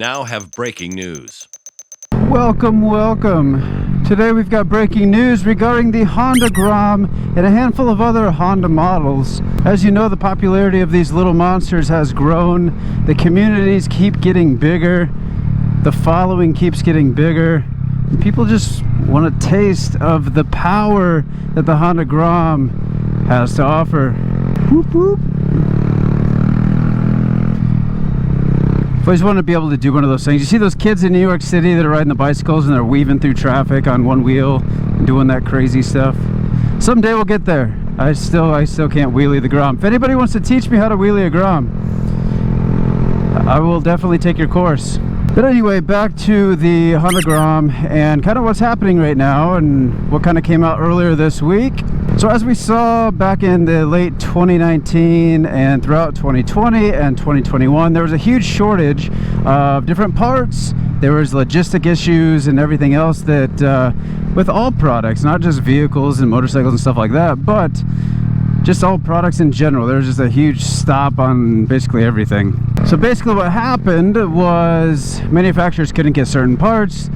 now have breaking news. Welcome, welcome. Today we've got breaking news regarding the Honda Grom and a handful of other Honda models. As you know, the popularity of these little monsters has grown. The communities keep getting bigger. The following keeps getting bigger. People just want a taste of the power that the Honda Grom has to offer. Whoop, whoop. I've always wanted to be able to do one of those things. You see those kids in New York City that are riding the bicycles and they're weaving through traffic on one wheel, doing that crazy stuff. Someday we'll get there. I still can't wheelie the Grom. If anybody wants to teach me how to wheelie a Grom, I will definitely take your course. But anyway, back to the Honda Grom and kind of what's happening right now and what kind of came out earlier this week. So as we saw back in the late 2019 and throughout 2020 and 2021, there was a huge shortage of different parts. There was logistic issues and everything else that with all products, not just vehicles and motorcycles and stuff like that, but just all products in general. There was just a huge stop on basically everything. So basically what happened was manufacturers couldn't get certain parts.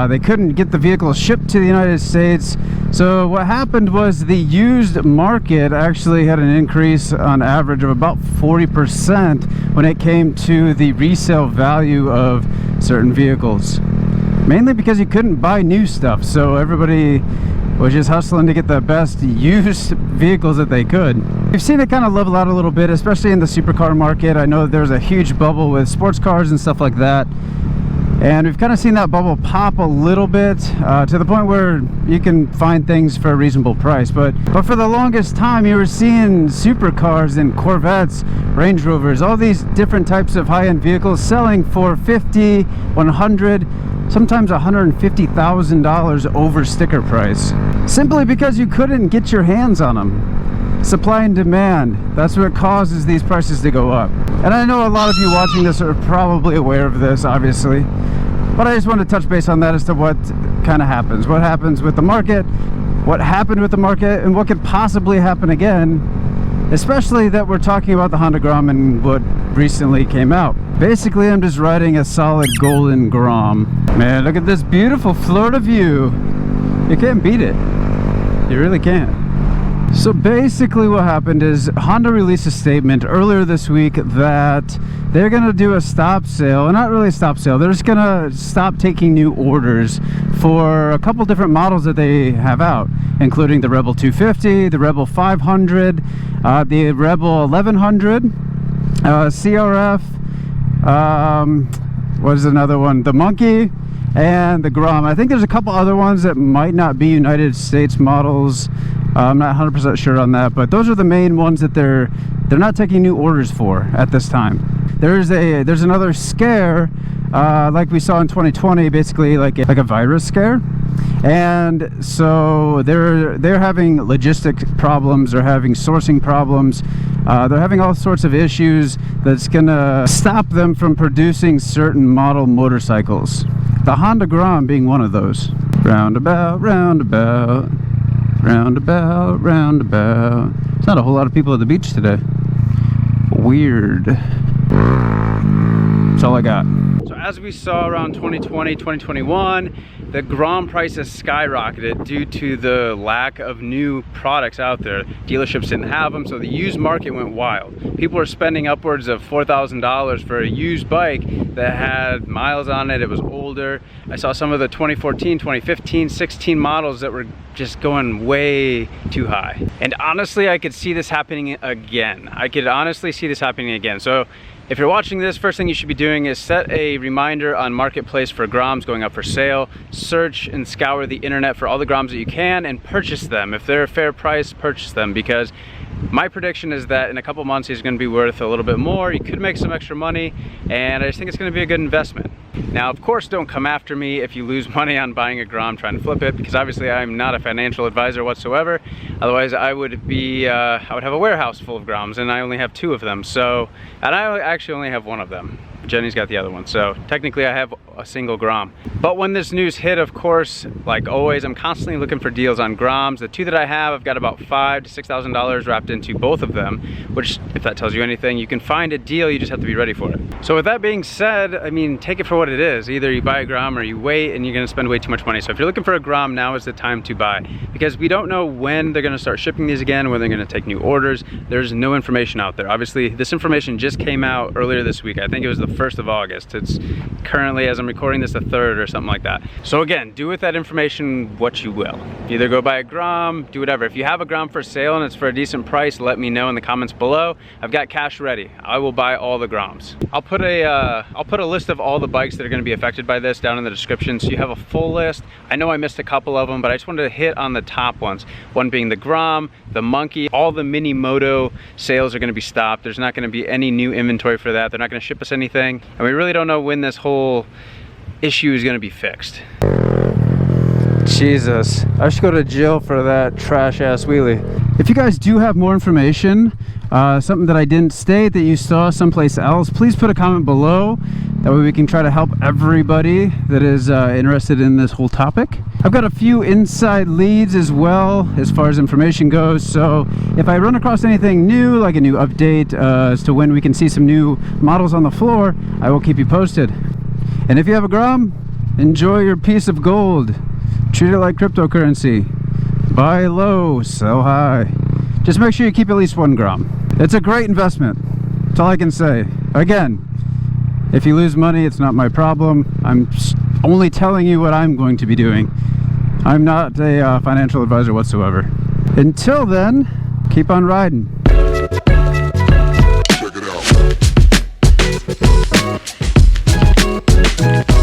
They couldn't get the vehicles shipped to the United States. So what happened was the used market actually had an increase on average of about 40% when it came to the resale value of certain vehicles. Mainly because you couldn't buy new stuff, so everybody was just hustling to get the best used vehicles that they could. We've seen it kind of level out a little bit, especially in the supercar market. I know there's a huge bubble with sports cars and stuff like that. And we've kind of seen that bubble pop a little bit to the point where you can find things for a reasonable price. But for the longest time, you were seeing supercars and Corvettes, Range Rovers, all these different types of high-end vehicles selling for $50, $100, sometimes $150,000 over sticker price. Simply because you couldn't get your hands on them. Supply and demand, that's what causes these prices to go up. And I know a lot of you watching this are probably aware of this, obviously, but I just want to touch base on that as to what kind of happens. What happens with the market, what happened with the market, and what could possibly happen again, especially that we're talking about the Honda Grom and what recently came out. Basically, I'm just riding a solid golden Grom. Man, look at this beautiful Florida view. You can't beat it. You really can't. So basically what happened is Honda released a statement earlier this week that they're going to do a stop sale, and not really a stop sale, they're just going to stop taking new orders for a couple different models that they have out, including the Rebel 250, the Rebel 500, the Rebel 1100, CRF, what is another one, the Monkey, and the Grom. I think there's a couple other ones that might not be United States models. I'm not 100% sure on that, but those are the main ones that they're not taking new orders for at this time. There's another scare like we saw in 2020, basically like a virus scare, and so they're having logistic problems, they're having sourcing problems, they're having all sorts of issues that's gonna stop them from producing certain model motorcycles. The Honda Grom being one of those. Roundabout, roundabout, roundabout, roundabout. There's not a whole lot of people at the beach today. Weird. That's all I got. So as we saw around 2020, 2021, the Grom prices skyrocketed due to the lack of new products out there. Dealerships didn't have them, so the used market went wild. People were spending upwards of $4,000 for a used bike that had miles on it. It was older. I saw some of the 2014, 2015, 16 models that were just going way too high. And honestly, I could see this happening again. I could honestly see this happening again. So if you're watching this, first thing you should be doing is set a reminder on Marketplace for Groms going up for sale. Search and scour the internet for all the Groms that you can and purchase them. If they're a fair price, purchase them, because my prediction is that in a couple months he's going to be worth a little bit more. You could make some extra money, and I just think it's going to be a good investment. Now, of course, don't come after me if you lose money on buying a Grom trying to flip it, because obviously I'm not a financial advisor whatsoever. Otherwise, I would have a warehouse full of Groms, and I only have 2 of them. So, and I actually only have 1 of them. Jenny's got the other one. So technically I have a single Grom. But when this news hit, of course, like always, I'm constantly looking for deals on Groms. The two that I have, I've got about $5,000 to $6,000 wrapped into both of them, which, if that tells you anything, you can find a deal, you just have to be ready for it. So with that being said, I mean, take it for what it is. Either you buy a Grom or you wait, and you're gonna spend way too much money. So if you're looking for a Grom, now is the time to buy, because we don't know when they're gonna start shipping these again, when they're gonna take new orders. There's no information out there. Obviously, this information just came out earlier this week. I think it was the 1st of August. It's currently, as I'm recording this, the 3rd or something like that. So again, do with that information what you will. Either go buy a Grom, do whatever. If you have a Grom for sale and it's for a decent price, let me know in the comments below. I've got cash ready. I will buy all the Groms. I'll put a list of all the bikes that are going to be affected by this down in the description, so you have a full list. I know I missed a couple of them, but I just wanted to hit on the top ones. One being the Grom, the Monkey. All the mini moto sales are going to be stopped. There's not going to be any new inventory for that. They're not going to ship us anything, and we really don't know when this whole issue is going to be fixed. Jesus, I should go to jail for that trash ass wheelie. If you guys do have more information, something that I didn't state that you saw someplace else, please put a comment below. That way we can try to help everybody that is interested in this whole topic. I've got a few inside leads as well as far as information goes, so if I run across anything new, like a new update as to when we can see some new models on the floor, I will keep you posted. And if you have a Grom, enjoy your piece of gold. Treat it like cryptocurrency. Buy low, sell high. Just make sure you keep at least one Grom. It's a great investment. That's all I can say. Again, if you lose money, it's not my problem. I'm only telling you what I'm going to be doing. I'm not a financial advisor whatsoever. Until then, keep on riding. Check it out.